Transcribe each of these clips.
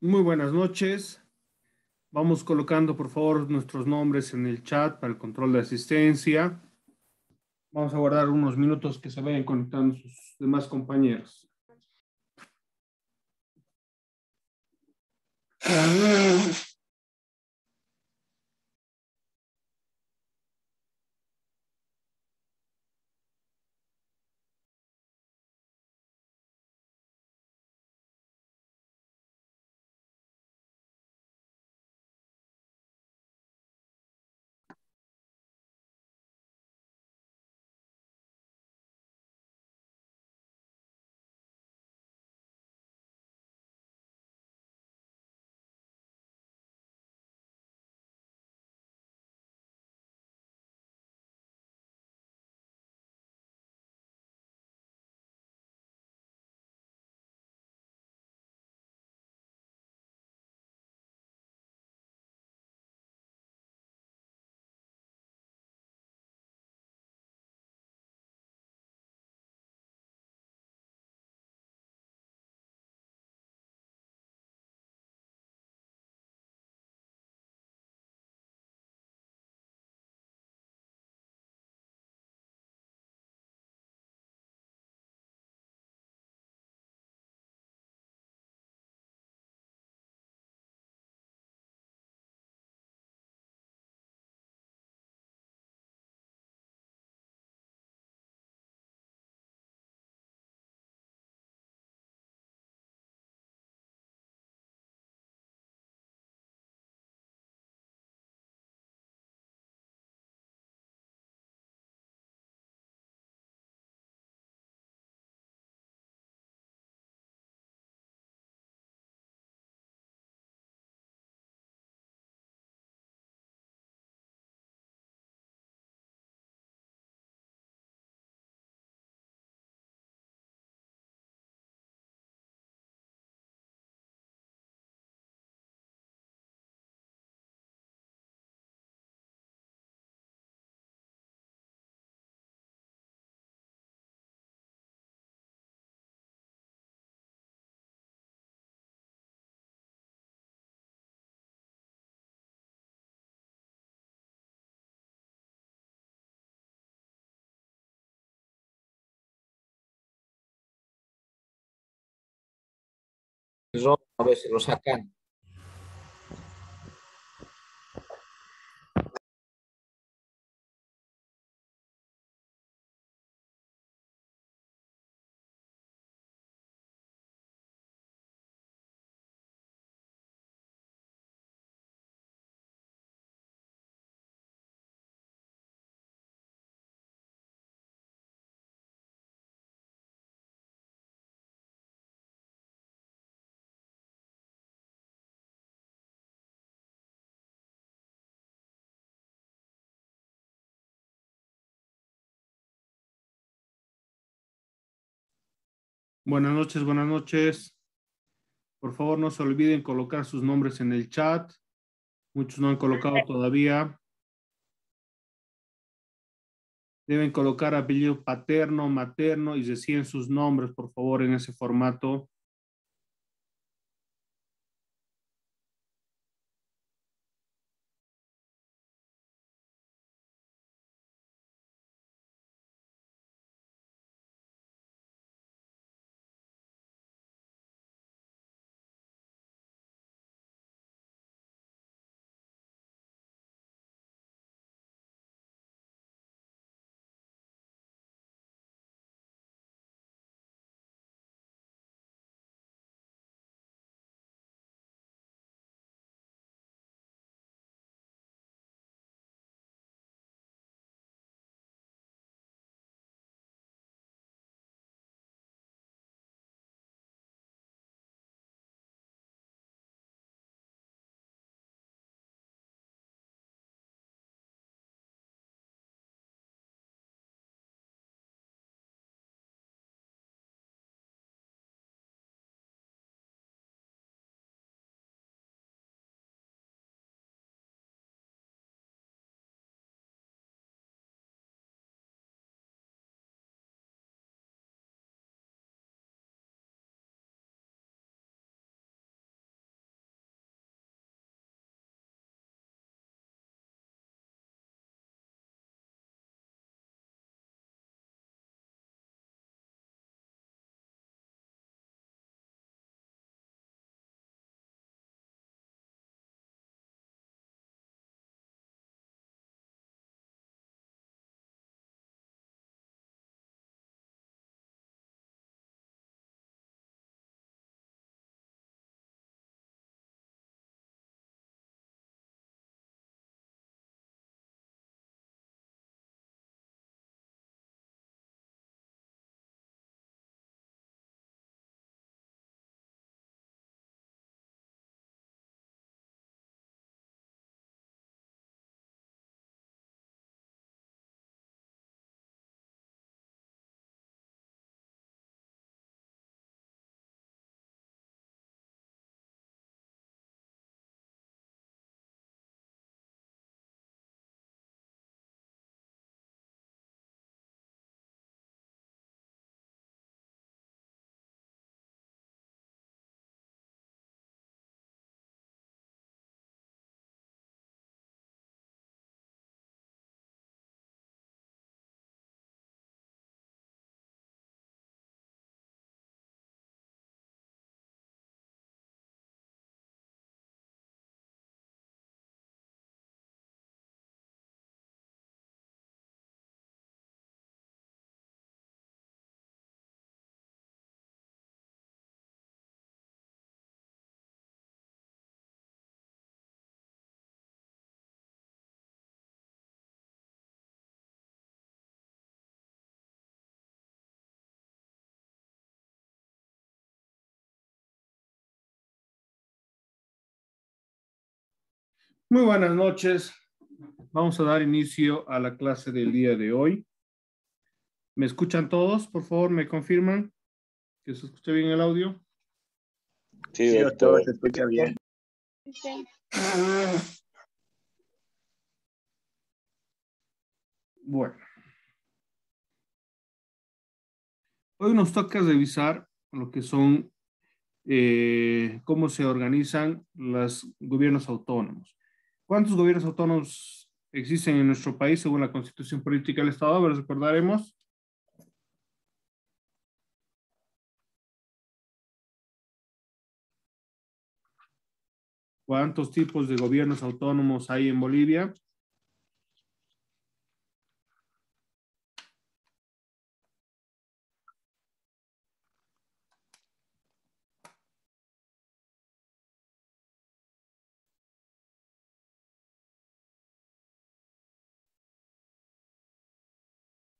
Muy buenas noches. Vamos colocando, por favor, nuestros nombres en el chat para el control de asistencia. Vamos a guardar unos minutos que se vayan conectando sus demás compañeros. A ver si lo sacan. Buenas noches, buenas noches. Por favor, no se olviden colocar sus nombres en el chat. Muchos no han colocado todavía. Deben colocar apellido paterno, materno y recién sus nombres, por favor, en ese formato. Muy buenas noches. Vamos a dar inicio a la clase del día de hoy. ¿Me escuchan todos? Por favor, ¿me confirman que se escucha bien el audio? Sí, doctor, se escucha bien. Sí. Bueno. Hoy nos toca revisar lo que son, cómo se organizan los gobiernos autónomos. ¿Cuántos gobiernos autónomos existen en nuestro país según la Constitución Política del Estado? A ver, recordaremos. ¿Cuántos tipos de gobiernos autónomos hay en Bolivia?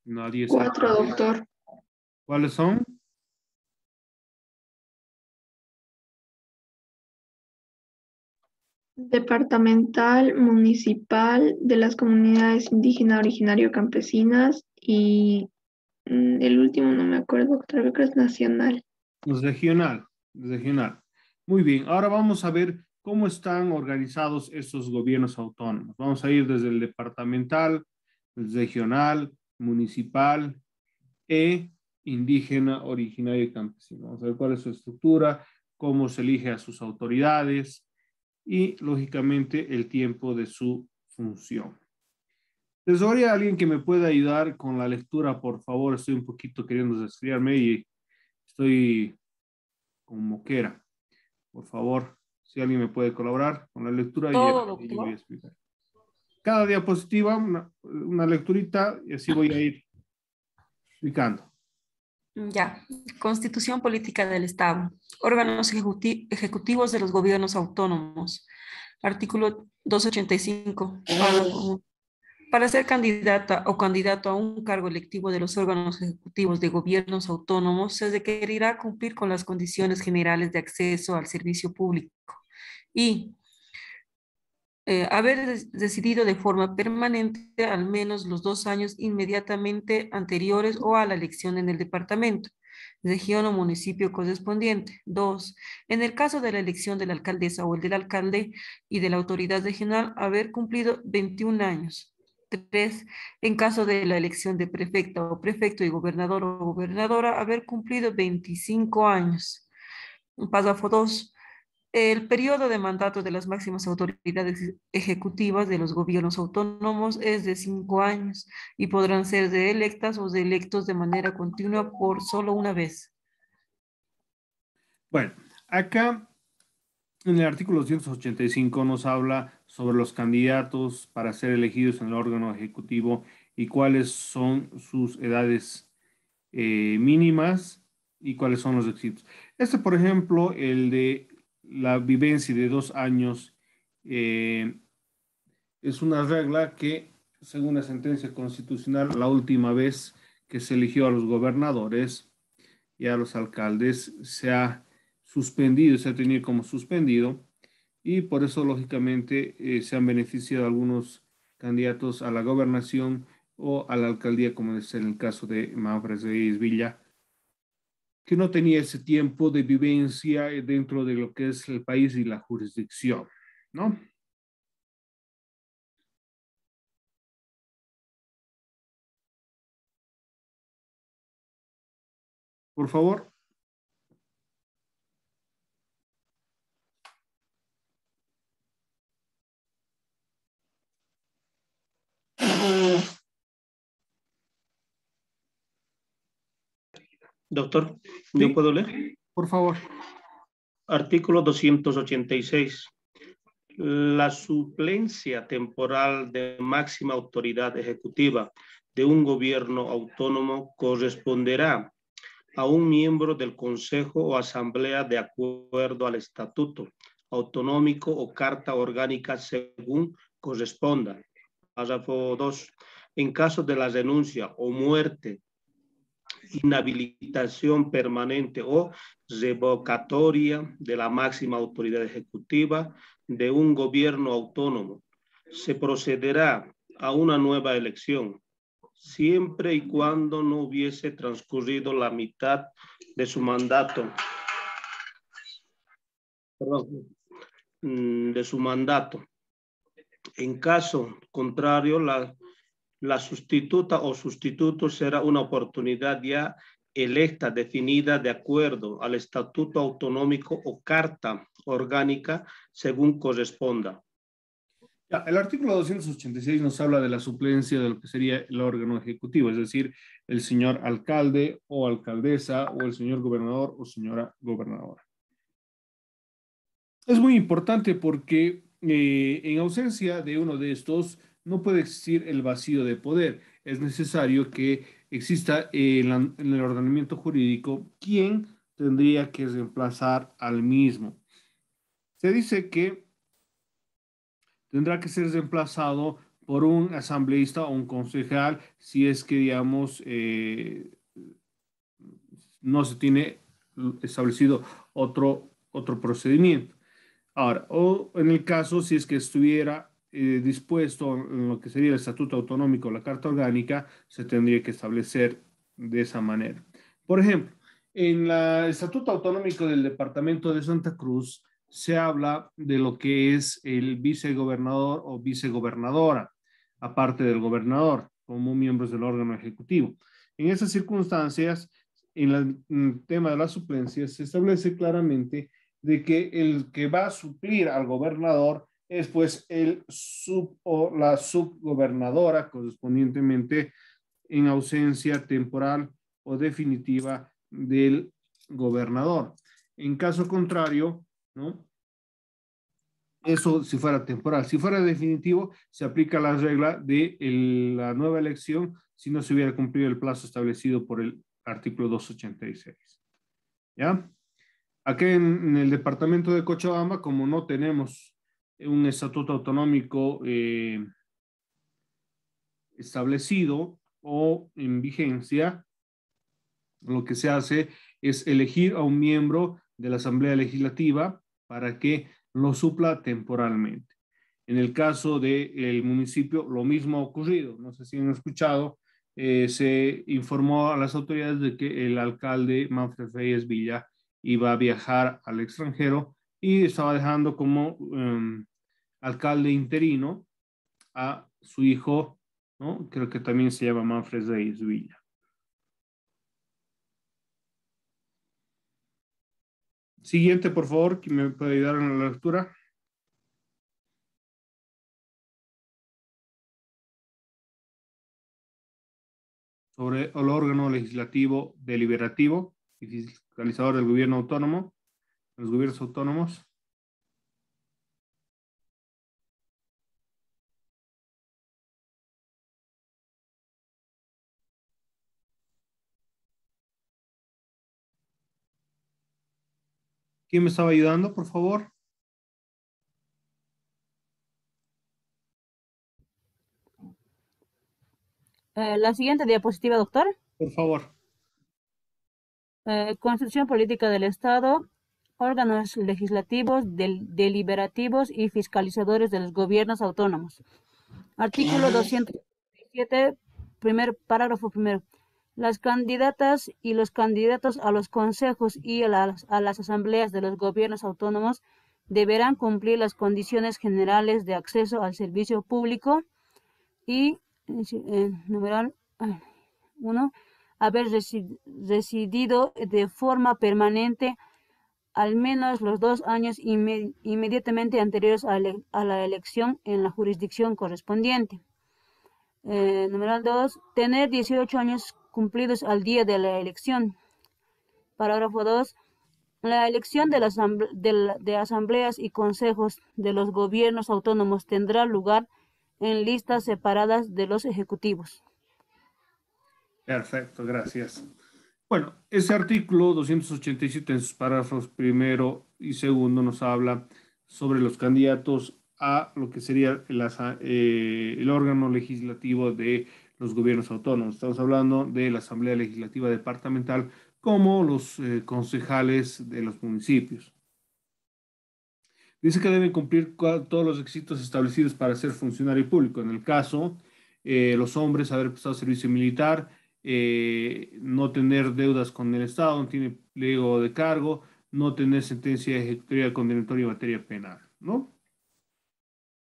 Nadie sabe. 4, doctor. ¿Cuáles son? Departamental, municipal, de las comunidades indígena, originario, campesinas y el último no me acuerdo, creo que es nacional. Regional, regional. Muy bien, ahora vamos a ver cómo están organizados esos gobiernos autónomos. Vamos a ir desde el departamental, el regional, municipal e indígena, originario y campesino. Vamos a ver cuál es su estructura, cómo se elige a sus autoridades y, lógicamente, el tiempo de su función. ¿Tesoría alguien que me pueda ayudar con la lectura, por favor? Estoy un poquito queriendo resfriarme y estoy con moquera. Por favor, si alguien me puede colaborar con la lectura y yo voy a explicar. Cada diapositiva, una lecturita y así voy a ir explicando. Ya, Constitución Política del Estado, órganos ejecutivos de los gobiernos autónomos, artículo 285, para ser candidata o candidato a un cargo electivo de los órganos ejecutivos de gobiernos autónomos, se requerirá cumplir con las condiciones generales de acceso al servicio público y haber decidido de forma permanente al menos los 2 años inmediatamente anteriores o a la elección en el departamento, región o municipio correspondiente. 2. En el caso de la elección de la alcaldesa o el del alcalde y de la autoridad regional, haber cumplido 21 años. 3. En caso de la elección de prefecta o prefecto y gobernador o gobernadora, haber cumplido 25 años. Párrafo 2. El periodo de mandato de las máximas autoridades ejecutivas de los gobiernos autónomos es de 5 años y podrán ser reelectas o reelectos de manera continua por solo una vez. Bueno, acá en el artículo 285 nos habla sobre los candidatos para ser elegidos en el órgano ejecutivo y cuáles son sus edades mínimas y cuáles son los requisitos. Este, por ejemplo, el de la vivencia de 2 años es una regla que, según la sentencia constitucional, la última vez que se eligió a los gobernadores y a los alcaldes se ha suspendido, se ha tenido como suspendido y por eso, lógicamente, se han beneficiado algunos candidatos a la gobernación o a la alcaldía, como es en el caso de Manfred Reyes Villa, que no tenía ese tiempo de vivencia dentro de lo que es el país y la jurisdicción, ¿no? Por favor. Doctor, ¿Sí? ¿yo puedo leer? Por favor. Artículo 286. La suplencia temporal de máxima autoridad ejecutiva de un gobierno autónomo corresponderá a un miembro del Consejo o Asamblea de acuerdo al Estatuto Autonómico o Carta Orgánica según corresponda. Párrafo 2. En caso de la renuncia o muerte inhabilitación permanente o revocatoria de la máxima autoridad ejecutiva de un gobierno autónomo. Se procederá a una nueva elección, siempre y cuando no hubiese transcurrido la mitad de su mandato. De su mandato. En caso contrario, la sustituta o sustituto será una oportunidad ya electa, definida de acuerdo al estatuto autonómico o carta orgánica, según corresponda. El artículo 286 nos habla de la suplencia de lo que sería el órgano ejecutivo, es decir, el señor alcalde o alcaldesa o el señor gobernador o señora gobernadora. Es muy importante porque en ausencia de uno de estos no puede existir el vacío de poder. Es necesario que exista en el ordenamiento jurídico quien tendría que reemplazar al mismo. Se dice que tendrá que ser reemplazado por un asambleísta o un concejal si es que, digamos, no se tiene establecido otro procedimiento. Ahora, o en el caso, si es que estuviera dispuesto en lo que sería el Estatuto Autonómico o la Carta Orgánica, se tendría que establecer de esa manera. Por ejemplo, en el Estatuto Autonómico del Departamento de Santa Cruz se habla de lo que es el vicegobernador o vicegobernadora, aparte del gobernador, como miembros del órgano ejecutivo. En esas circunstancias, en el tema de las suplencias, se establece claramente de que el que va a suplir al gobernador es pues el sub o la subgobernadora correspondientemente en ausencia temporal o definitiva del gobernador. En caso contrario, ¿no? Eso si fuera temporal. Si fuera definitivo, se aplica la regla de la nueva elección si no se hubiera cumplido el plazo establecido por el artículo 286. ¿Ya? Aquí en el departamento de Cochabamba, como no tenemos un estatuto autonómico establecido o en vigencia, lo que se hace es elegir a un miembro de la Asamblea Legislativa para que lo supla temporalmente. En el caso del municipio, lo mismo ha ocurrido. No sé si han escuchado, se informó a las autoridades de que el alcalde Manfred Reyes Villa iba a viajar al extranjero y estaba dejando como alcalde interino a su hijo, ¿no? Creo que también se llama Manfred Reyes Villa. Siguiente, por favor, ¿quién me puede ayudar en la lectura? Sobre el órgano legislativo deliberativo y fiscalizador del gobierno autónomo, los gobiernos autónomos. ¿Quién me estaba ayudando, por favor? La siguiente diapositiva, doctor. Por favor. Constitución política del Estado, órganos legislativos, deliberativos y fiscalizadores de los gobiernos autónomos. Artículo 207, párrafo primero. Las candidatas y los candidatos a los consejos y a las asambleas de los gobiernos autónomos deberán cumplir las condiciones generales de acceso al servicio público y, numeral 1, haber residido de forma permanente al menos los 2 años inmediatamente anteriores a la elección en la jurisdicción correspondiente. Numeral 2, tener 18 años cumplidos al día de la elección. Parágrafo 2, la elección de asambleas y consejos de los gobiernos autónomos tendrá lugar en listas separadas de los ejecutivos. Perfecto, gracias. Bueno, ese artículo 287 en sus párrafos primero y segundo nos habla sobre los candidatos a lo que sería el órgano legislativo de los gobiernos autónomos. Estamos hablando de la Asamblea Legislativa Departamental como los concejales de los municipios. Dice que deben cumplir todos los requisitos establecidos para ser funcionario público. En el caso, los hombres, haber prestado servicio militar, no tener deudas con el Estado, no tiene pliego de cargo, no tener sentencia ejecutoria condenatoria en materia penal, ¿no?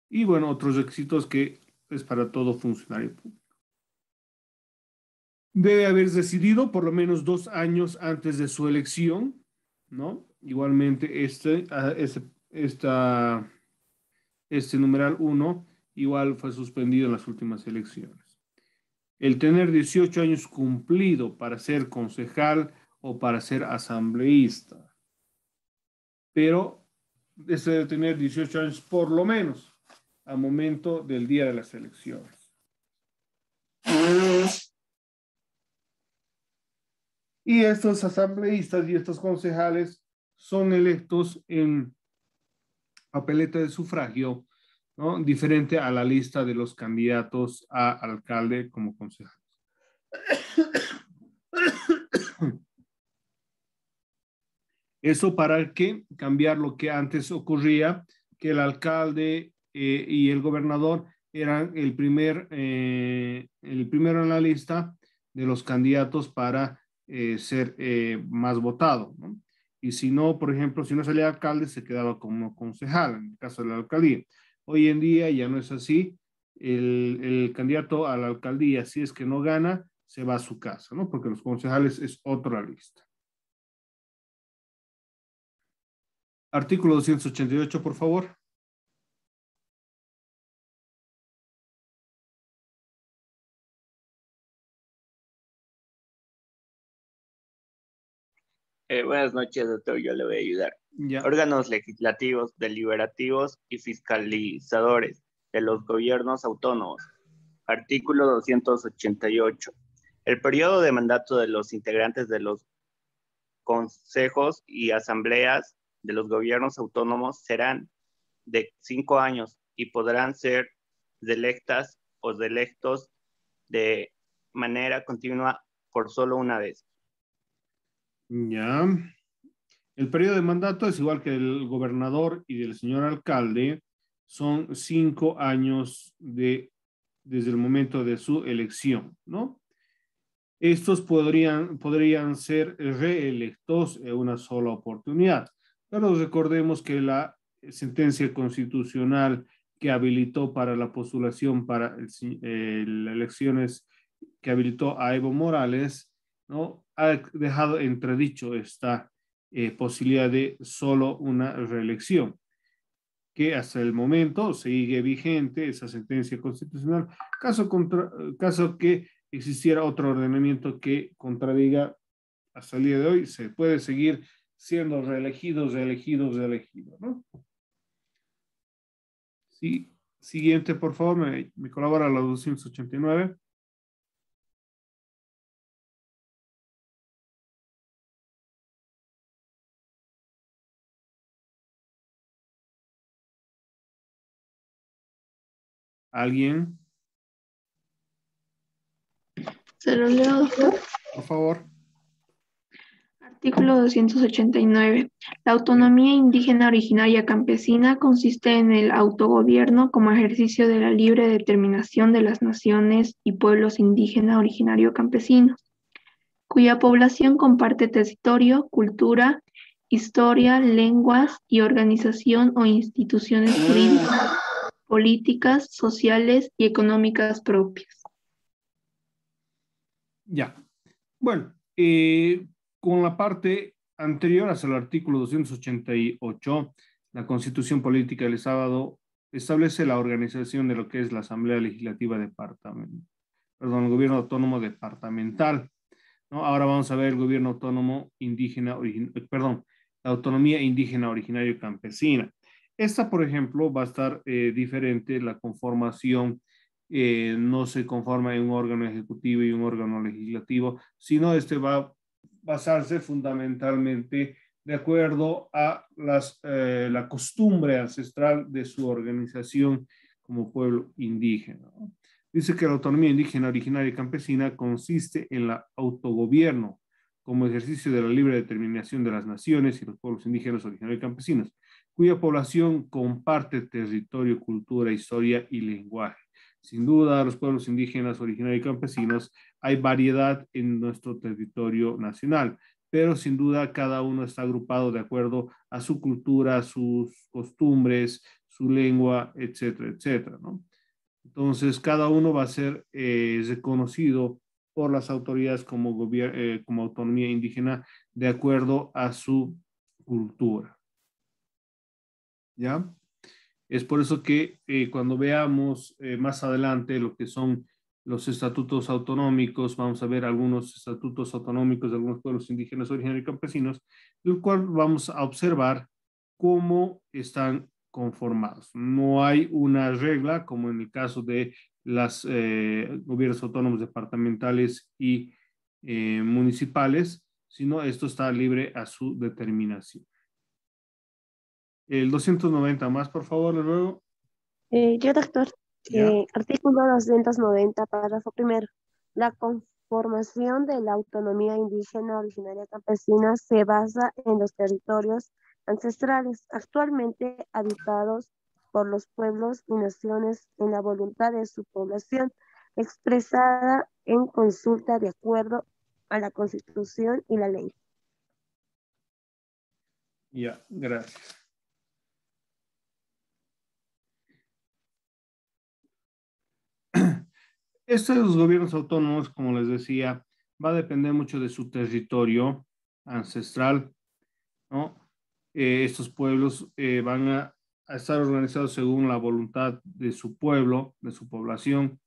Y bueno, otros requisitos que es para todo funcionario público. Debe haber residido por lo menos 2 años antes de su elección, ¿no? Igualmente, este numeral 1 igual fue suspendido en las últimas elecciones. El tener 18 años cumplido para ser concejal o para ser asambleísta. Pero este debe tener 18 años por lo menos al momento del día de las elecciones. Y estos asambleístas y estos concejales son electos en papeleta de sufragio, ¿no? Diferente a la lista de los candidatos a alcalde como concejales. Eso para que cambiar lo que antes ocurría, que el alcalde y el gobernador eran el primero en la lista de los candidatos para ser más votado, ¿no? Y si no, por ejemplo, si no salía alcalde, se quedaba como concejal, en el caso de la alcaldía. Hoy en día ya no es así. El candidato a la alcaldía, si es que no gana, se va a su casa, ¿no? Porque los concejales es otra lista. Artículo 288, por favor. Buenas noches, doctor. Yo le voy a ayudar. Ya. Órganos legislativos, deliberativos y fiscalizadores de los gobiernos autónomos. Artículo 288. El periodo de mandato de los integrantes de los consejos y asambleas de los gobiernos autónomos serán de 5 años y podrán ser reelectas o reelectos de manera continua por solo una vez. Ya. El periodo de mandato es igual que el gobernador y del señor alcalde, son 5 años desde el momento de su elección, ¿no? Estos podrían ser reelectos en una sola oportunidad, pero recordemos que la sentencia constitucional que habilitó para la postulación para las elecciones que habilitó a Evo Morales, ¿no? Ha dejado entredicho esta posibilidad de solo una reelección, que hasta el momento sigue vigente esa sentencia constitucional, caso que existiera otro ordenamiento que contradiga hasta el día de hoy, se puede seguir siendo reelegido, ¿no? Sí, siguiente, por favor, me colabora la 289. ¿Alguien? Se lo leo, doctor. Por favor. Artículo 289. La autonomía indígena originaria campesina consiste en el autogobierno como ejercicio de la libre determinación de las naciones y pueblos indígena originario campesinos, cuya población comparte territorio, cultura, historia, lenguas y organización o instituciones jurídicas, políticas, sociales y económicas propias. Ya. Bueno, con la parte anterior hasta el artículo 288, la Constitución Política del Estado establece la organización de lo que es la Asamblea Legislativa Departamental, perdón, el Gobierno Autónomo Departamental, ¿no? Ahora vamos a ver el Gobierno Autónomo Indígena, perdón, la Autonomía Indígena Originaria Campesina. Esta, por ejemplo, va a estar diferente, la conformación no se conforma en un órgano ejecutivo y un órgano legislativo, sino este va a basarse fundamentalmente de acuerdo a la costumbre ancestral de su organización como pueblo indígena, ¿no? Dice que la autonomía indígena, originaria y campesina consiste en el autogobierno como ejercicio de la libre determinación de las naciones y los pueblos indígenas, originarios y campesinos, cuya población comparte territorio, cultura, historia y lenguaje. Sin duda, los pueblos indígenas, originarios y campesinos, hay variedad en nuestro territorio nacional, pero sin duda cada uno está agrupado de acuerdo a su cultura, sus costumbres, su lengua, etcétera, etcétera, ¿no? Entonces, cada uno va a ser reconocido por las autoridades como autonomía indígena de acuerdo a su cultura. ¿Ya? Es por eso que cuando veamos más adelante lo que son los estatutos autonómicos, vamos a ver algunos estatutos autonómicos de algunos pueblos indígenas, originarios y campesinos, del cual vamos a observar cómo están conformados. No hay una regla, como en el caso de los gobiernos autónomos departamentales y municipales, sino esto está libre a su determinación. El 290 más, por favor, de nuevo. Yo, doctor. ¿Ya? Artículo 290, párrafo primero. La conformación de la autonomía indígena originaria campesina se basa en los territorios ancestrales actualmente habitados por los pueblos y naciones en la voluntad de su población, expresada en consulta de acuerdo a la Constitución y la ley. Ya, gracias. Esto de los gobiernos autónomos, como les decía, va a depender mucho de su territorio ancestral, ¿no? Estos pueblos van a estar organizados según la voluntad de su pueblo, de su población,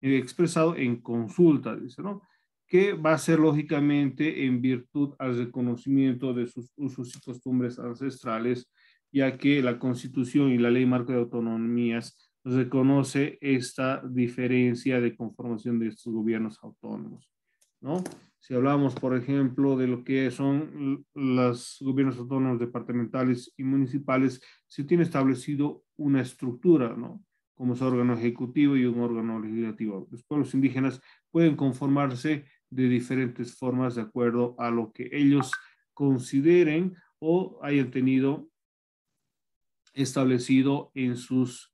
expresado en consulta, dice, ¿no? Que va a ser lógicamente en virtud al reconocimiento de sus usos y costumbres ancestrales, ya que la Constitución y la Ley Marco de Autonomías reconoce esta diferencia de conformación de estos gobiernos autónomos, ¿no? Si hablamos, por ejemplo, de lo que son los gobiernos autónomos departamentales y municipales, se tiene establecido una estructura, ¿no? Como su órgano ejecutivo y un órgano legislativo. Los pueblos indígenas pueden conformarse de diferentes formas de acuerdo a lo que ellos consideren o hayan tenido establecido en sus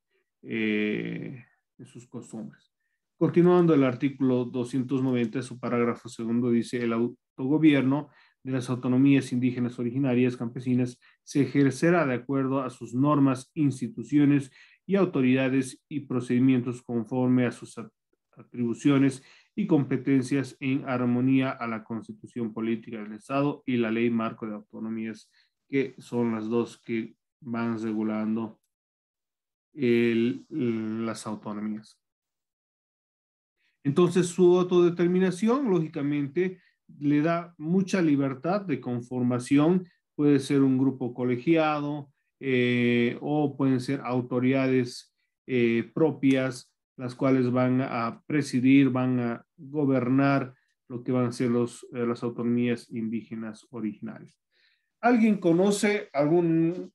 costumbres. Continuando el artículo 290, su parágrafo segundo dice: el autogobierno de las autonomías indígenas originarias campesinas se ejercerá de acuerdo a sus normas, instituciones y autoridades y procedimientos conforme a sus atribuciones y competencias en armonía a la Constitución Política del Estado y la Ley Marco de Autonomías, que son las dos que van regulando las autonomías. Entonces, su autodeterminación, lógicamente, le da mucha libertad de conformación. Puede ser un grupo colegiado o pueden ser autoridades propias, las cuales van a presidir, van a gobernar lo que van a ser las autonomías indígenas originarias. ¿Alguien conoce alguna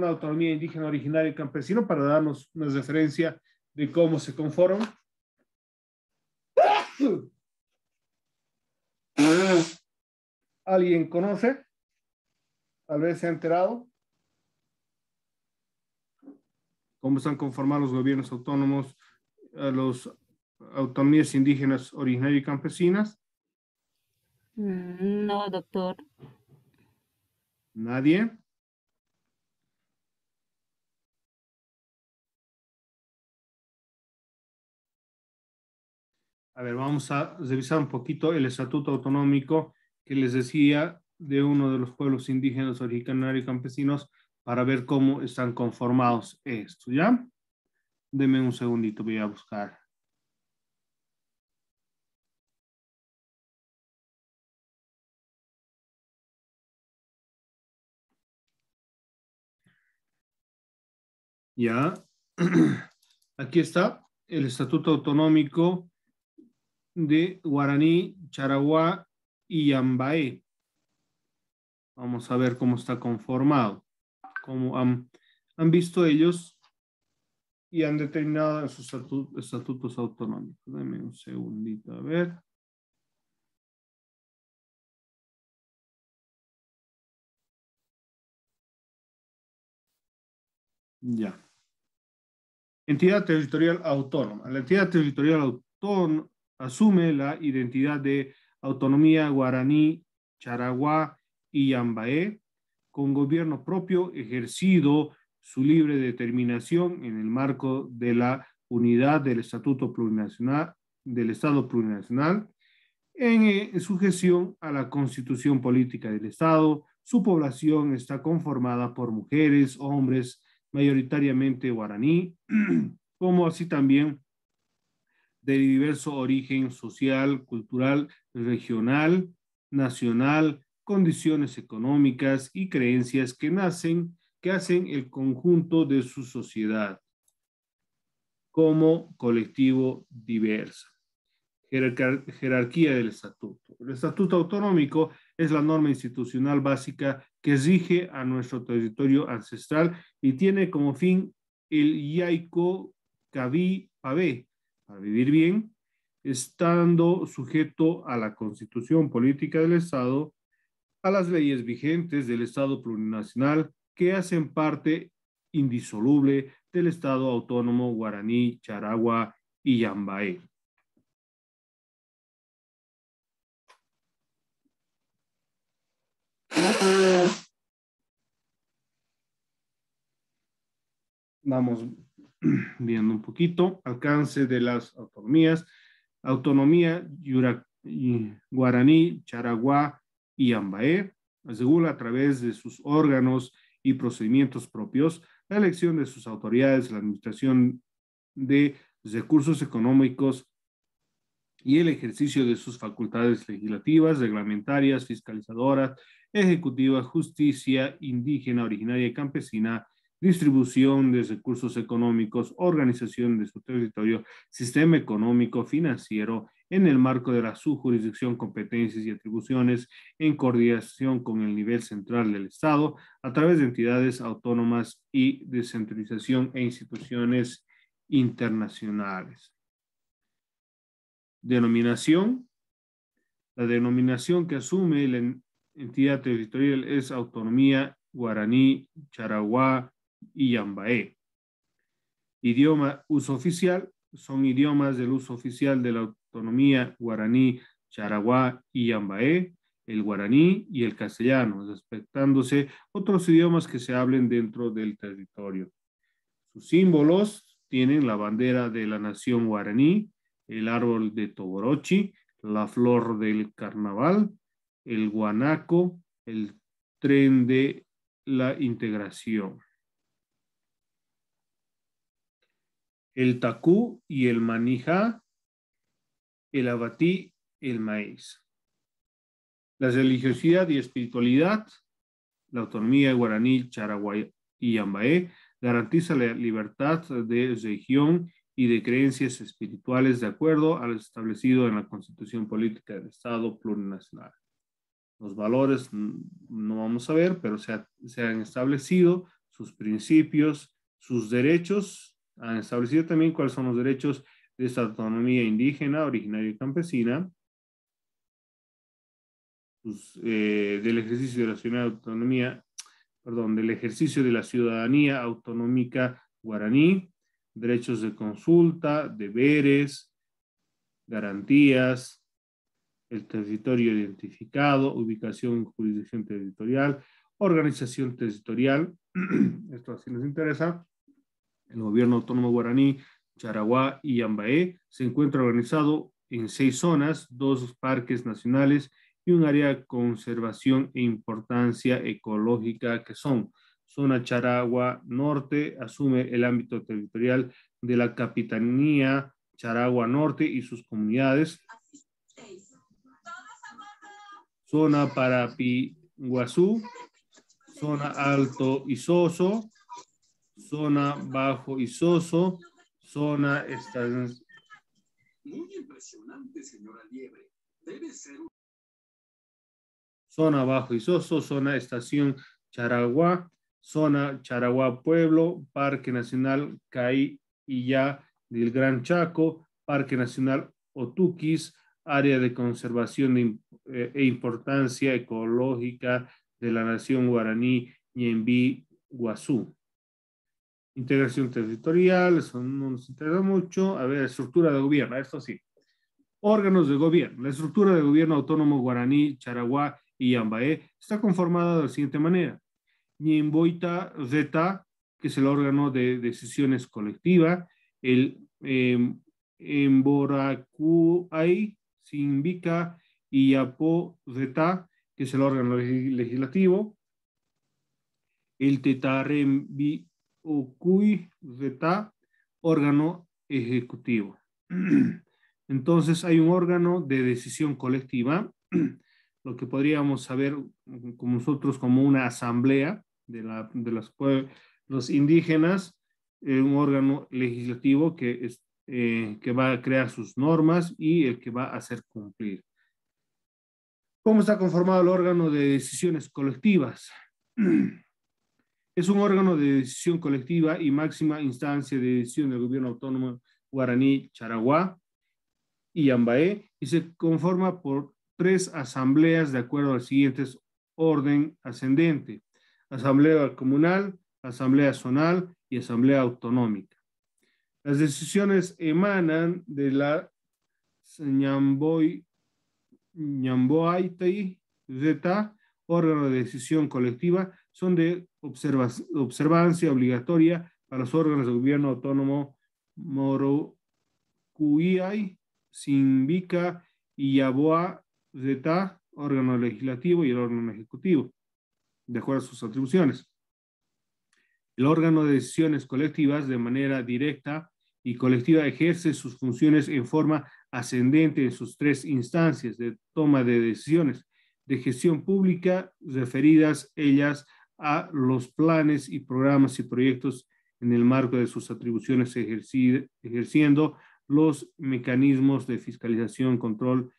autonomía indígena originaria y campesino para darnos una referencia de cómo se conforman? ¿Alguien conoce? Tal vez se ha enterado. ¿Cómo están conformados los gobiernos autónomos, las autonomías indígenas originarias y campesinas? No, doctor. ¿Nadie? A ver, vamos a revisar un poquito el estatuto autonómico que les decía de uno de los pueblos indígenas originarios y campesinos para ver cómo están conformados estos, ¿ya? Deme un segundito, voy a buscar. Ya. Aquí está el estatuto autonómico de Guaraní, Charagua y Yambaé. Vamos a ver cómo está conformado. Como han visto ellos, y han determinado en sus estatutos autonómicos. Dame un segundito, a ver. Ya. Entidad territorial autónoma. La entidad territorial autónoma asume la identidad de autonomía guaraní, charagua y yambaé, con gobierno propio, ejercido su libre determinación en el marco de la unidad del Estatuto Plurinacional, del Estado Plurinacional, en sujeción a la Constitución Política del Estado. Su población está conformada por mujeres, hombres, mayoritariamente guaraní, como así también de diverso origen social, cultural, regional, nacional, condiciones económicas y creencias que hacen el conjunto de su sociedad como colectivo diverso. Jerarquía del estatuto. El estatuto autonómico es la norma institucional básica que rige a nuestro territorio ancestral y tiene como fin el yaico cabi pavé, para vivir bien, estando sujeto a la constitución política del Estado, a las leyes vigentes del Estado plurinacional que hacen parte indisoluble del Estado autónomo guaraní, charagua y yambaé. Vamos viendo un poquito. Alcance de las autonomías. Autonomía guaraní, charagua y yambaé asegura a través de sus órganos y procedimientos propios la elección de sus autoridades, la administración de recursos económicos y el ejercicio de sus facultades legislativas, reglamentarias, fiscalizadoras, ejecutivas, justicia indígena, originaria y campesina, distribución de recursos económicos, organización de su territorio, sistema económico, financiero, en el marco de su jurisdicción, competencias y atribuciones, en coordinación con el nivel central del Estado, a través de entidades autónomas y descentralización e instituciones internacionales. Denominación. La denominación que asume la entidad territorial es autonomía guaraní, charagua y yambaé. Idioma, uso oficial, son idiomas del uso oficial de la autonomía guaraní, charagua y yambaé, el guaraní y el castellano, respetándose otros idiomas que se hablen dentro del territorio. Sus símbolos tienen la bandera de la nación guaraní, el árbol de Toborochi, la flor del carnaval, el guanaco, el tren de la integración, el tacú y el manijá, el abatí, el maíz. La religiosidad y espiritualidad, la autonomía guaraní, charagua y yambaé, garantiza la libertad de religión y de creencias espirituales de acuerdo a lo establecido en la Constitución Política del Estado Plurinacional. Los valores no vamos a ver, pero se han establecido sus principios, sus derechos, han establecido también cuáles son los derechos de esta autonomía indígena, originaria y campesina, del ejercicio de la del ejercicio de la ciudadanía autonómica guaraní, derechos de consulta, deberes, garantías, el territorio identificado, ubicación, jurisdicción territorial, organización territorial. Esto así nos interesa. El gobierno autónomo guaraní, charagua y yambaé se encuentra organizado en 6 zonas, 2 parques nacionales y un área de conservación e importancia ecológica que son zona Charagua Norte, asume el ámbito territorial de la Capitanía Charagua Norte y sus comunidades. Zona Parapiguazú, zona Alto Isoso, zona Bajo Isoso, zona Muy impresionante, señora Liebre. Debe ser zona Bajo Isoso, zona Estación Charagua, zona Charagua Pueblo, Parque Nacional Cay Illá del Gran Chaco, Parque Nacional Otuquis, área de conservación e importancia ecológica de la nación guaraní Ñemby Guazú. Integración territorial, eso no nos interesa mucho. A ver, estructura de gobierno, esto sí. Órganos de gobierno. La estructura de gobierno autónomo guaraní, Charaguá y Yambaé está conformada de la siguiente manera. Ñemboita Zeta, que es el órgano de decisiones colectiva, el Emboracuay, Simbica y Apo Zeta, que es el órgano legislativo, el Tetarembi Okuy Zeta, órgano ejecutivo. Entonces hay un órgano de decisión colectiva, lo que podríamos saber como nosotros como una asamblea de los pueblos indígenas, un órgano legislativo que va a crear sus normas y el que va a hacer cumplir. ¿Cómo está conformado el órgano de decisiones colectivas? Es un órgano de decisión colectiva y máxima instancia de decisión del gobierno autónomo guaraní Charaguá y Yambaé y se conforma por 3 asambleas de acuerdo al siguiente orden ascendente: asamblea comunal, asamblea zonal y asamblea autonómica. Las decisiones emanan de la Ñamboaitay Zeta, órgano de decisión colectiva, son de observancia obligatoria para los órganos de gobierno autónomo Morocuiay, Simbica y Yaboa Zeta, órgano legislativo y el órgano ejecutivo, de acuerdo a sus atribuciones. El órgano de decisiones colectivas de manera directa y colectiva ejerce sus funciones en forma ascendente en sus 3 instancias de toma de decisiones de gestión pública referidas ellas a los planes y programas y proyectos en el marco de sus atribuciones ejerciendo los mecanismos de fiscalización, control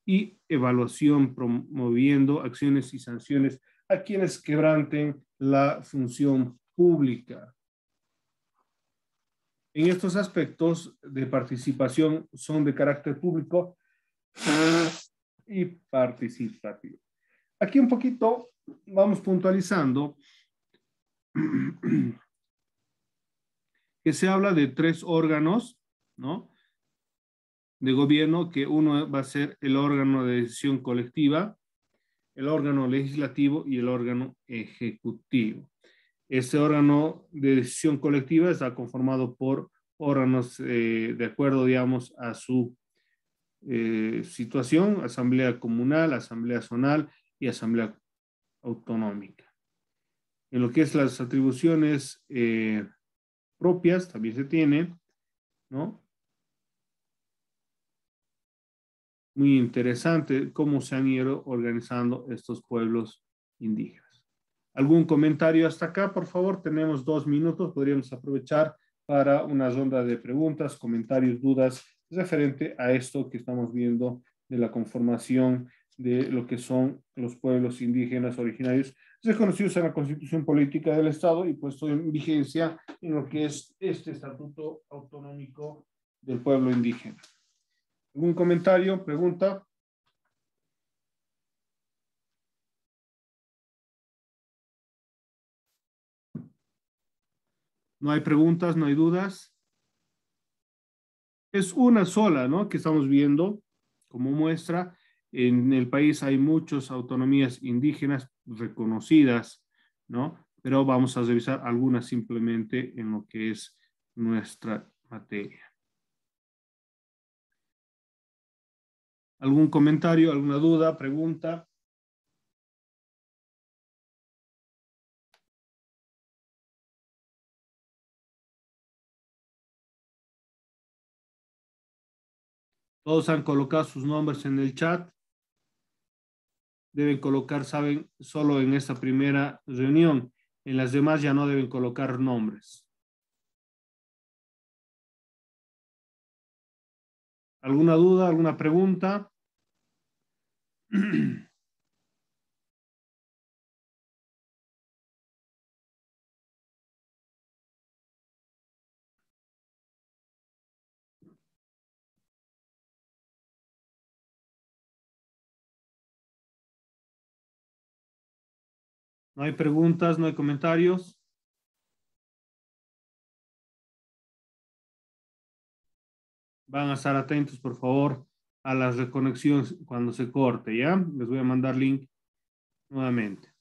y evaluación, promoviendo acciones y sanciones a quienes quebranten la función pública. En estos aspectos de participación son de carácter público y participativo. Aquí un poquito vamos puntualizando que se habla de 3 órganos, ¿no?, de gobierno, que uno va a ser el órgano de decisión colectiva, el órgano legislativo y el órgano ejecutivo. Este órgano de decisión colectiva está conformado por órganos de acuerdo, digamos, a su situación: asamblea comunal, asamblea zonal y asamblea autonómica. En lo que es las atribuciones propias, también se tiene, ¿no? Muy interesante cómo se han ido organizando estos pueblos indígenas. ¿Algún comentario hasta acá? Por favor, tenemos 2 minutos, podríamos aprovechar para una ronda de preguntas, comentarios, dudas referente a esto que estamos viendo de la conformación de lo que son los pueblos indígenas originarios reconocidos en la Constitución Política del Estado y puesto en vigencia en lo que es este Estatuto Autonómico del Pueblo Indígena. ¿Algún comentario, pregunta? No hay preguntas, no hay dudas. Es una sola, ¿no?, que estamos viendo como muestra. En el país hay muchas autonomías indígenas reconocidas, ¿no? Pero vamos a revisar algunas simplemente en lo que es nuestra materia. ¿Algún comentario, alguna duda, pregunta? Todos han colocado sus nombres en el chat. Deben colocar, saben, solo en esta primera reunión. En las demás ya no deben colocar nombres. ¿Alguna duda, alguna pregunta? No hay preguntas, no hay comentarios. Van a estar atentos, por favor, a las reconexiones cuando se corte, ¿ya? Les voy a mandar link nuevamente.